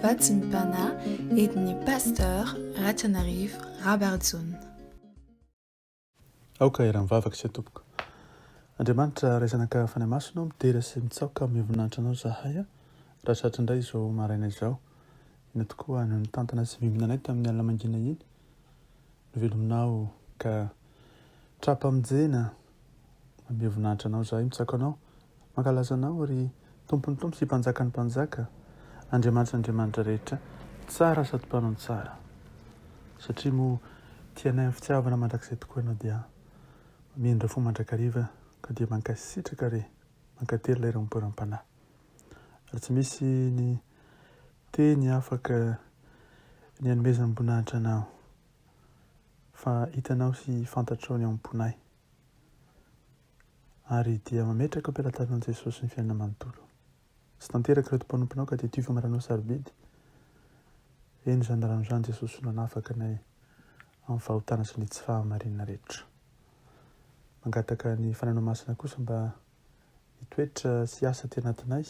vanim-potoana entin'i Pasteur RATIANARIVO Rabarijaona. Aoka raha mivavaka sy tompoko. Andriamanitra raisanaka fanay masonao midera sy mitsaoka mivoninahitra anao zahay raha tratra indray izao maraina izao. Ina tokoa no nitantana sy mihinanay tamin'ny alina mangina iny. Novelominao ka trapa aminjena mivoninahitra anao zahay mitsaoka anao. Mankalaza anao ry tompony tompo sy mpanjaka ny mpanjaka. Andriamanitra rehetra tsara sady mpanao tsara. Satria mo tianay amin'ny fitiavana mandrakizay tokoa ianao dia mindra fo mandrakariva ka dia mankasitraka re mankately ilay ramporam-panahy. Ary tsy misy ny teny afaka ny anomezana mboninahitra anao fa hitanao sy fantatrao ny am-ponay. Ary dia mametraka am-pelantanan'i Jesosy ny fiainana manontolo. Sy tanteraka reto mpanomponao ka dia tivy maranao sarobidy. Eny zany rano zany Jesosy no anafaka nay amin'ny fahotana sy ny tsy fahamarinana rehetra. Mangataka ny fananao masina kosa mba hitoetra sy asa ty anatinay,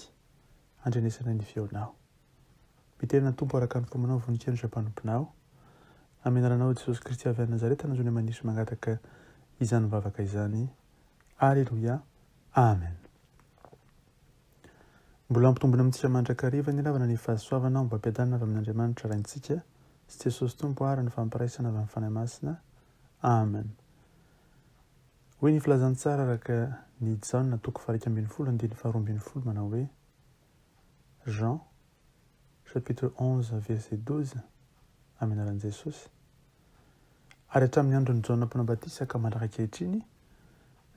andrenesanay ny feonao. Miterana tompo araka ny fomanao voninahitra izay mpanomponao. Amin'ny anaranao Jesosy Kristy avy any Nazareta nanjony manisy mangataka izany vavaka izany. Alleluia. Amen. Mbola ampitombona amintsika mandrakariva ny lavana ny fahasoavana mba ampiadanana avy amin'Andriamanitra raintsika sy Jesosy tompo ary ny fampiraisana avy amin'ny fanahy masina. Amen. Hoy ny filazantsara araka ny Jaona toko 2:12 manao hoe Jean chapitre 11 verset 12 amin'ny anaran'i Jesosy. Ary hatramin'ny andron'ny Jaona mpanambadisa ka mandraka ankehitriny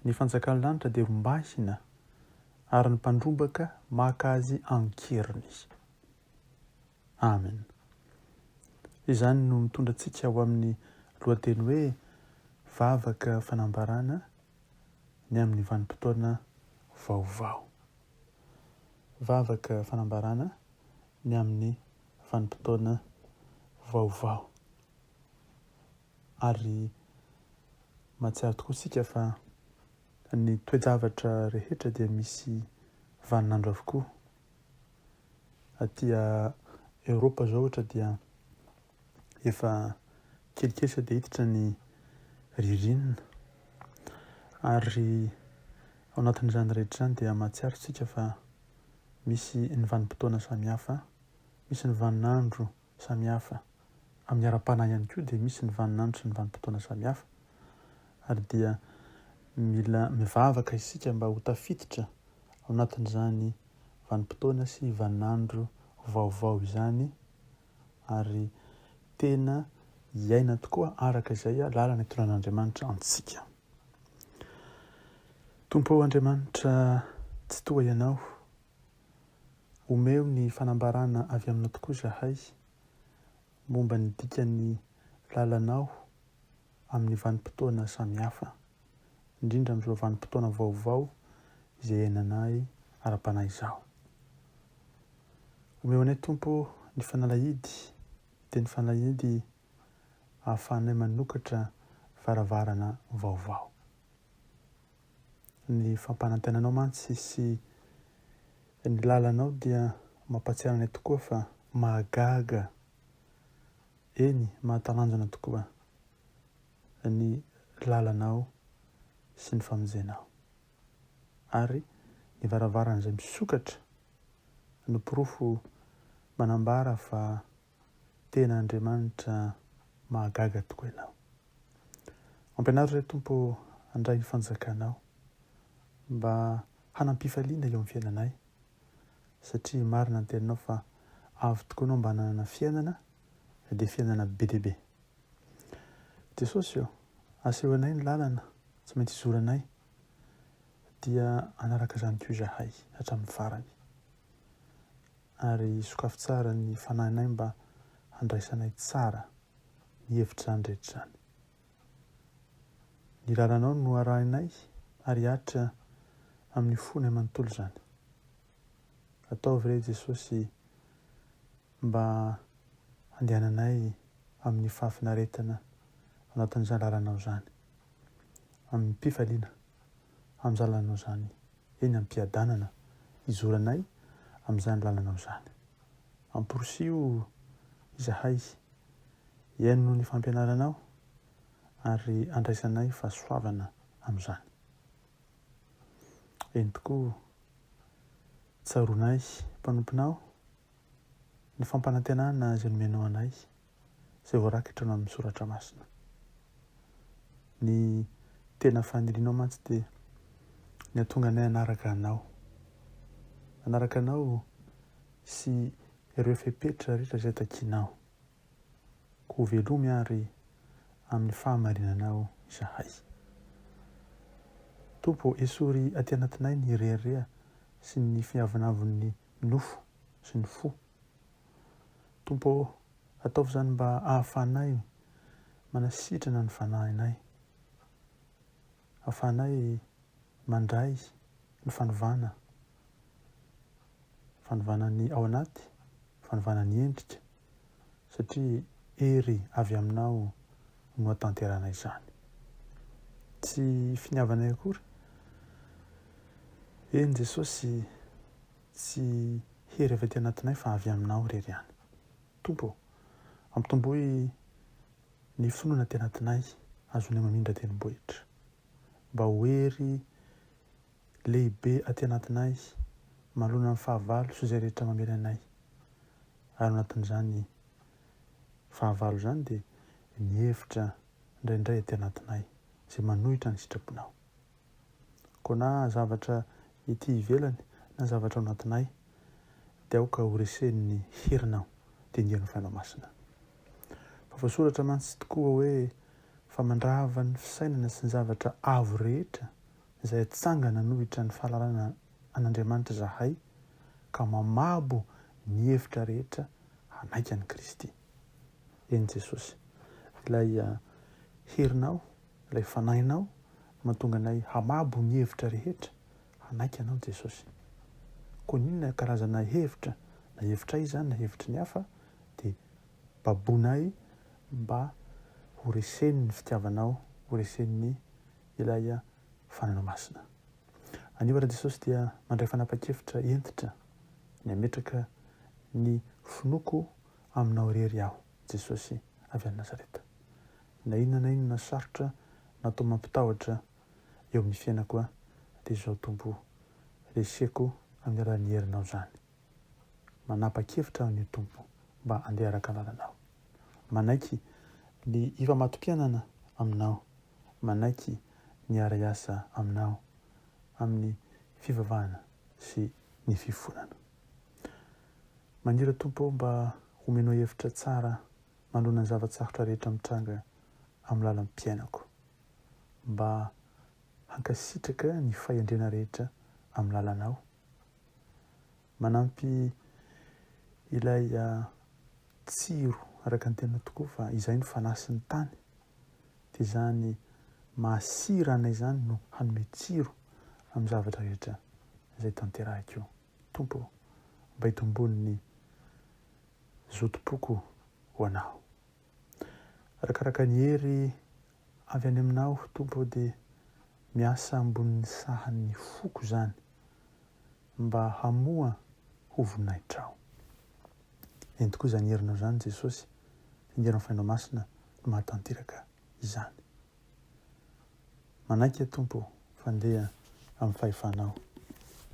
ny fanjakan'ny lanitra dia rombahina ary ny mpandrombaka maka azy ankeriny. Amen. Izany no mitondra antsika ho amin'ny lohateny hoe vavaka fanambarana ny amin'ny vanim-potoana vaovao. Vavaka fanambarana ny amin'ny vanim-potoana vaovao. Ary mahatsiaro tokoa isika fa ny toe-javatra rehetra dia misy vaninandro avokoa. Aty Eoropa zao ohatra dia efa kelikely sady hiditra ny ririnina. Ary ao anatin'izany rehetra izany dia mahatsiaro isika fa misy ny vanim-potoana samihafa, misy ny vaninandro samihafa. Amin'ny ara-panahy ihany koa dia misy ny vaninandro sy ny vanim-potoana samihafa. Ary dia mila mivavaka isika mba ho tafiditra ao anatin'izany vanim-potoana sy vaninandro vaovao izany. Ary tena hiaina tokoa araka izay lalana itoran'Andriamanitra antsika. Tompo Andriamanitra, tsy toa ianao, omeo ny fanambarana avy aminao tokoa zahay momba ny dikan'ny lalanao amin'ny vanim-potoana samihafa, indrindra amin'izao vanim-potoana vaovao izay iainanay ara-panahy izao. Omeo anay Tompo ny fanalahidy, dia ny fanalahidy ahafahanay manokatra varavarana vaovao. Ny fampanantenanao mantsy sy ny lalanao dia mampatsiaro anay tokoa fa mahagaga, eny mahatalanjona tokoa ny lalanao sy ny famonjenao. Ary ny varavarana izay misokatra no pirofo manambara fa tena Andriamanitra mahagaga tokoa ianao. Ampianaro ray Tompo handray ny fanjakanao mba hanampifaliana eo amin'ny fiainanay, satria marina ny teninao fa avy tokoa anao mba hanana fiainana dia fiainana be dia be. Jesosy eo, aseho anay ny lalana, tsy maintsy izoranay, dia anaraka izany koa zahay hatramin'ny farany. Ary sokafy tsara ny fanahinay mba handraisanay tsara ny hevitra izany rehetra izany. Ny lalanao no arahinay ary ahatra amin'ny fony manontolo izany. Ataovy re Jesosy mba handehananay amin'ny fahafinaretana anatin'izany lalanao izany, amin'ny mpifaliana amin'izany lalanao izany, eny am-piadanana izoranay amin'izany lalanao izany. amporosio izahay iaino noho ny fampianaranao ary andraisanay fahasoavana amin'izany. Eny tokoa tsaronay mpanomponao ny fampanantenana izay nomenao anay izay voarakitra amin'ny soratra masina. Ny tena fanirianao mantsy dia ny atonga anay anaraka anao sy ireo fepetra rehetra izay takianao, ko velomy ary amin'ny fahamarinanao izahay. Tompo, esory aty anatinay ny reherea sy ny fiavinavon'ny nofo sy ny fo. Tompo, ataovy izany mba ahafahanay manasitrana ny fanahinay, ahafahanay mandray ny fanovana ny ao anaty, fanovana ny endrika, satria ery avy aminao no atanteranay izany. Tsy finiavanay akory. Eny Jesosy, tsy hery avy aty anatinay fa avy aminao rery ihany. Tompo, ampitomboy ny finoana aty anatinay, azonay mamindra tendrombohitra, mba ho hery lehibe aty anatinay manoloana amin'ny fahavalo sy izay rehetra mamely anay. Ary anatin'izany fahavalo izany dia ny hevitra indraindray aty anatinay izay manohitra ny sitraponao. Ko na zavatra ety ivelany na zavatra ao anatinay dia aoka ho resen'ny herinao dia indian'ny fainao masina. Fa voasoratra mantsy tokoa hoe fa mandrava ny fisainana sy ny zavatra avo rehetra izay atsangana nohitra ny fahalalana an'Andriamanitra izahay ka mamabo ny hevitra rehetra hanaika ny Kristy. Eny Jesosy, ilay herinao, ilay fanahinao mahatonga anay hamabo ny hevitra rehetra hanaika anao Jesosy. Koa ninona karazana hevitra, na hevitra izany na hevitra ny hafa, dia babonay mba ho resen'ny fitiavanao, ho resen'ny ilay fanahinao masina. Aniora Jesosy dia mandray fanapa-kevitra entitra ny ametraka ny finoko aminao rery aho, Jesosy avy any Nazareta. Na inona sarotra natao mampitahotra eo amin'ny fiainako dia izao Tompo reseko amin'ny alalan'ny herinao izany. Manapa-kevitra amin'ny Tompo mba handeha araka lalanao. Manaiky ny ifamato-piainana aminao, manaiky ny ara-iasa aminao amin'ny fivavahana sy ny fifonana. Manira Tompo mba homenao hevitra tsara manoloana ny zavatsarotra rehetra mitranga amin'ny lalan'ny mpiainako, mba hankasitraka ny fahendrena rehetra amin'ny lalanao, manampy ilay tsiro araka ny tena tokoa fa izay no fanasin'ny tany, dia izany mahasira anay izany no hanome tsiro amin'ny zavatra rehetra izay tanterahiko. Tompo, mba hitombon'ny zotom-poko ho anao. Arakaraka ny hery avy any aminao Tompo dia miasa ambonin'ny sahan'ny foko izany mba hamoa ho voninahitra. Eny tokoa izany herinao izany Jesosy, indianao fainao masina no mahatanteraka izany. Manaiky Tompo fandeha amin'ny fahefanao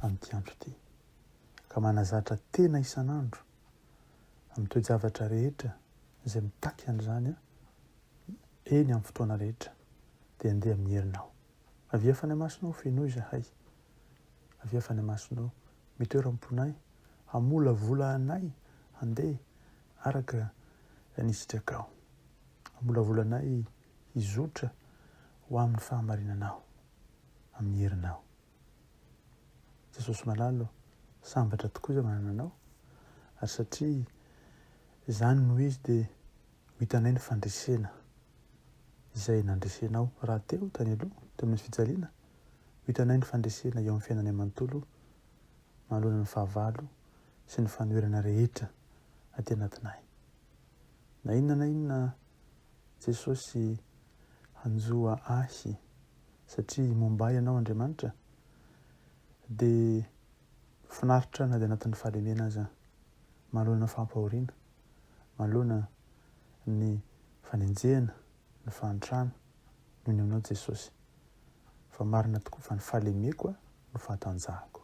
amin'ity andro ity, ka manazatra tena isan'andro amin'ny toe-javatra rehetra izay mitaky an'izany eny amin'ny fotoana rehetra dia handeha amin'ny herinao. Avia fanay masinao fenoy izahay, avia fanay masinao mitoeram-ponay, hamolavola anay handeha araka ny sitrakao, hamolavola anay hizotra ho amin'ny fahamarinanao, amin'ny herinao. Jesosy malalo, sambatra tokoa izay manana anao, ary satria izany no izy dia ho hitanay ny fandresena izay nandresenao raha teo tany aloha teo amin'ny fijaliana, ho hitanay ny fandresena eo amin'ny fiainanay manontolo manoloana ny fahavalo sy ny fanoherana rehetra aty anatinay. Na inona Jesosy hanjoa ahy satria momba ianao Andriamanitra, dia finaritra na dia anatin'ny fahalemena aza manoloana fampahoriana, manoloana ny fanenjehana, ny fahantrana noho ny aminao Jesosy. Fa marina tokoa fa ny fahalemeko no fahatanjahako.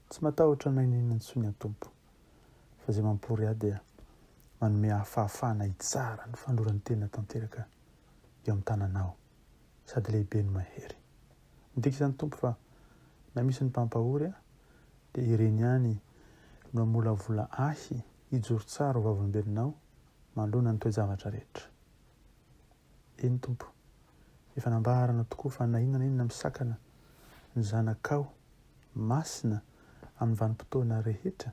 Tsy matahotra nainina ny tsony Tompo, fa izay mampory ahy dia manome hafahafahana hitsara ny fandroran'ny tena tanteraka eo amin'ny tananao, sady lehibe ny mahery. Midika izany Tompo fa na misy ny mpampahory dia ireny ihany no amolavola ahy hijoro tsara ho vavolombelonao manoloana ny toe-javatra rehetra. Eny Tompo, efa nambarana tokoa fa na inona na inona misakana ny zanakao masina amin'ny vanim-potoana rehetra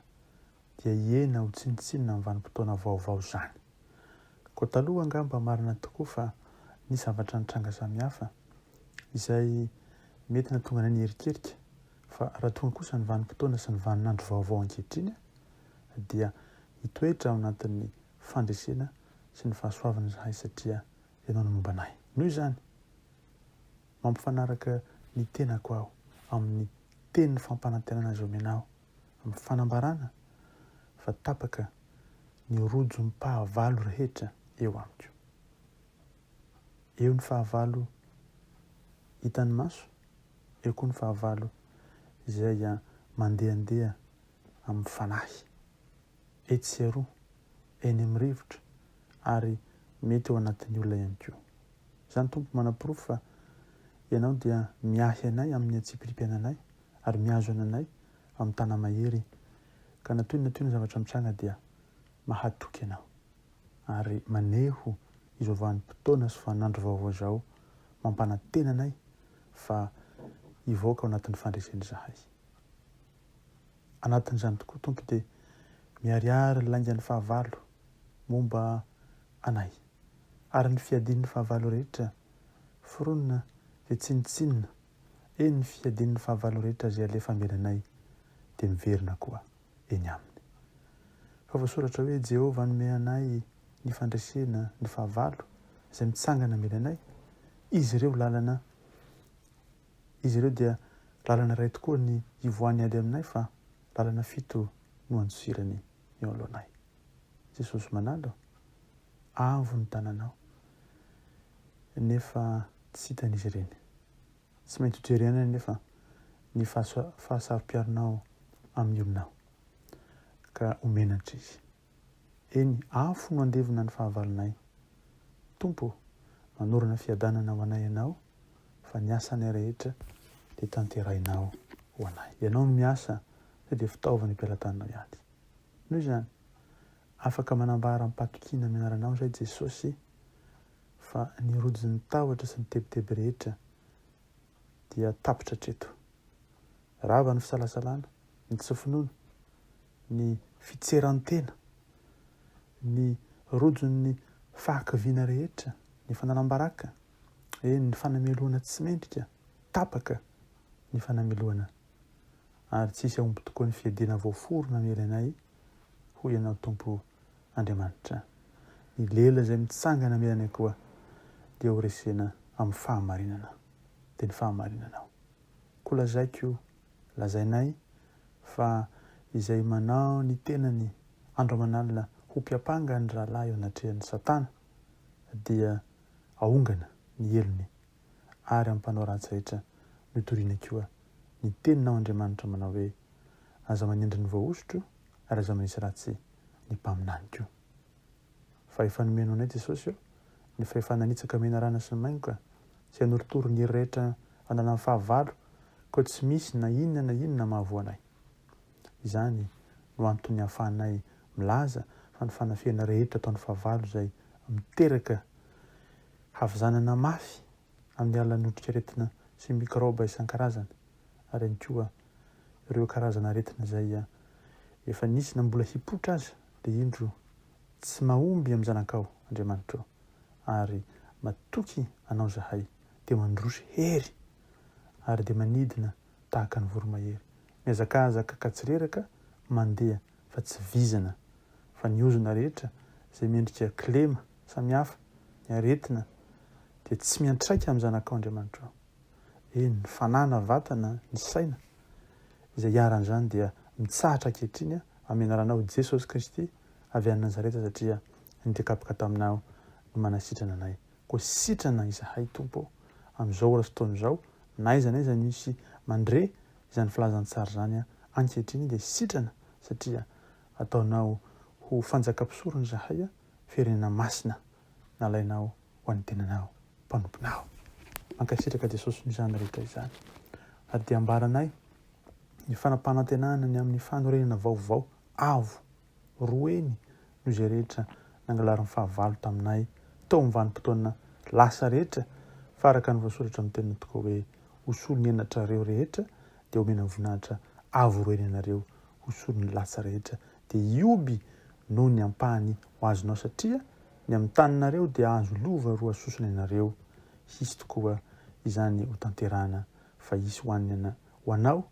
dia hiena ho tsinitsinina amin'ny vanim-potoana vaovao izany. Koa taloha angamba marina tokoa fa ny zavatra nitranga samihafa izay mety natonga ny herikerika, fa raha tonga kosa ny vanim-potoana sy ny vaninandro vaovao ankehitriny dia hitoetra ao anatin'ny fandresena sy ny fahasoavana zahay satria ianao no momba anay. Noho izany, mampifanaraka ny tenako aho amin'ny tenin'ny fampanantenana azy omenao, amin'ny fanambarana fa tapaka ny rojo ny pahavalo rehetra eo amiko. Eo ny fahavalo hitan'ny maso, eo koa ny fahavalo izay mandehandeha amin'ny fanahy, etsy aroa, eny amin'ny rivotra, ary mety eo anatin'ny olona ihany koa. Izany Tompo manam-porofo fa ianao dia miahy anay amin'ny atsipiripiananay ary mihazo anay amin'ny tana mahery, ka natoy ny zavatra mitranga dia mahatoky ianao ary maneho izo vanim-potoana sy vaninandro vaovao izao mampanantena anay fa hivoaka ao anatin'ny fandreseny zahay. Anatin'izany tokoa Tompo dia miariary laingan'ny fahavalo momba anay ary ny fiadian'ny fahavalo rehetra foronina dia tsinitsinina, eny ny fiadian'ny fahavalo rehetra izay alefa melanay dia miverina koa eny aminy. Fa voasoratra hoe Jehovah nome anay ny fandresena ny fahavalo izay mitsangana melanay, izy ireo lalana, izy ireo dia lalana iray tokoa ny hivoahany ady aminay fa lalana fito no antsirany eo alohanay. Jesosy manalo, avo ny tananao nefa tsy hitan'izy ireny. Tsy maintsy hojerena nefa ny fahasaro-piaronao amin'ny ominao ka omenatra izy. Eny, afo no andevina ny fahavalonay. Tompo, manorana fiadanana ho anay ianao, fa ny asanay rehetra dia tanterahinao ho anay. Ianao no miasa dia fitaovana am-pialantanao ihany. Noho izany, afaka manambara ampatokiana amin'ny anaranao izay Jesosy fa ny rojo ny tahotra sy ny teboteby rehetra dia tapitra treto. Rava ny fisalasalana, ny tsy finoana, ny fitseran-tena, ny rojon'ny fahakiviana rehetra, ny fanalam-baraka, ny fanameloana tsy mendrika, tapaka ny fanameloana. Ary tsisy ahomby tokoa ny fiadiana voaforona melanay ho ianao Tompo Andriamanitra. Ny lela izay mitsangana melanay koa dia ho resena amin'ny fahamarinana, dia ny fahamarinanao. Koa lazaiko, lazainay fa izay manao ny tenany andro aman'alina ho mpiapanga ny rahalahy eo anatrehan'ny Satana dia ahongana ny elony ary amin'ny mpanao ratsy rehetra notoriana koa ny teninao Andriamanitra manao hoe aza manendry ny voaosotro ary aza manisy ratsy ny mpaminany koa. Fa efa nomenao anay Jesosy eo, nefa efa nanitsaka mena rana sy maingoka sy hanorotoro ny hery rehetra andanan'ny fahavalo, koa tsy misy na inona mahavoanay. Izany no antony hahafahanay milaza fa ny fanafihana rehetra ataon'ny fahavalo izay miteraka havizanana mafy amin'ny alalan'ny otrikaretina sy mikroba isan-karazany, ary ihany koa ireo karazana aretina izay efa nisy na mbola hipotra aza dia indro tsy mahomby amin'ny zanakao Andriamanitra ary matoky anao zahay dia mandrosy hery ary dia manidina tahaka ny voromahery, miazakazaka ka tsy reraka mandeha fa tsy vizana, fa ny ozona rehetra izay miendrika kilema samihafa, ny aretina dia tsy miantraika amin'ny zanakao Andriamanitra. Eny, ny fanana vatana, ny saina izay hiaran'izany dia mitsahatra ankehitriny amenaranao Jesosy Kristy avy any Nazareta satria nitekapoka taminao no manasitrana anay. Koa sitrana izahay Tompo amin'izao ora sy taona izao, na iza na iza misy mandre izany filazantsara zany ankehitriny dia sitrana satria ataonao ho fanjaka-pisorona izahay firenena masina nalainao ho an'ny tenanao mpanomponao. Mankasitraka Jesosy izany rehetra izany. Ary dia ambaranay ny fanampanan-tenana ny amin'ny fanorenana vaovao avo roeny no izay rehetra nangalarin'ny fahavalo taminay tao amin'ny vanim-potoana lasa rehetra fa araka ny voasoratra amin'ny teniny tokoa hoe hosolony enatrareo rehetra dia omena voninahitra avo roeny ianareo hosolony lasa rehetra dia ioby no ny ampahany ho azonao satria ny amin'ny taninareo dia azo lova roa sosona ianareo. Hisy tokoa izany ho tanterana fa hisy ho anao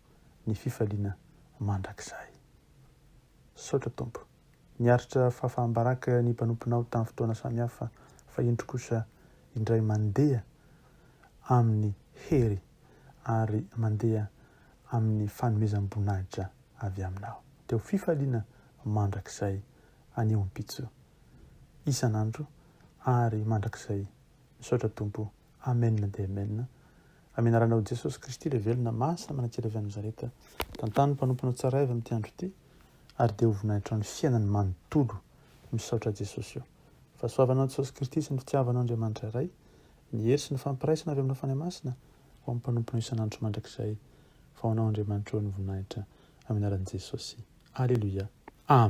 ny fifaliana mandrakizay. Saotra Tompo, niaritra fahafahambaraka ny mpanomponao tamin'ny fotoana samihafa fa indro kosa indray mandeha amin'ny hery ary mandeha amin'ny fanomezam-boninahitra avy aminao. Teo fifaliana mandrakizay anio ampitso isan'andro ary mandrakizay. Saotra Tompo. Amen dia amen. Amenaranao Jesosy Kristy ilay velona masina manakely avy any Nazareta tantany mpanompono tsara avy amin'ity andro ity ary dia ho voninahitra ny fiainany manontolo misaotra Jesosy io. Fa soavanao Jesosy Kristy sy ny fitiavanao Andriamanitra iray, ny hery sy ny fampiraisana avy aminao fanahy masina ho amin'ny mpanompono isan'andro mandrakizay fa ho anao Andriamanitra eo ny voninahitra amenaran'i Jesosy. Alleluia. Amen.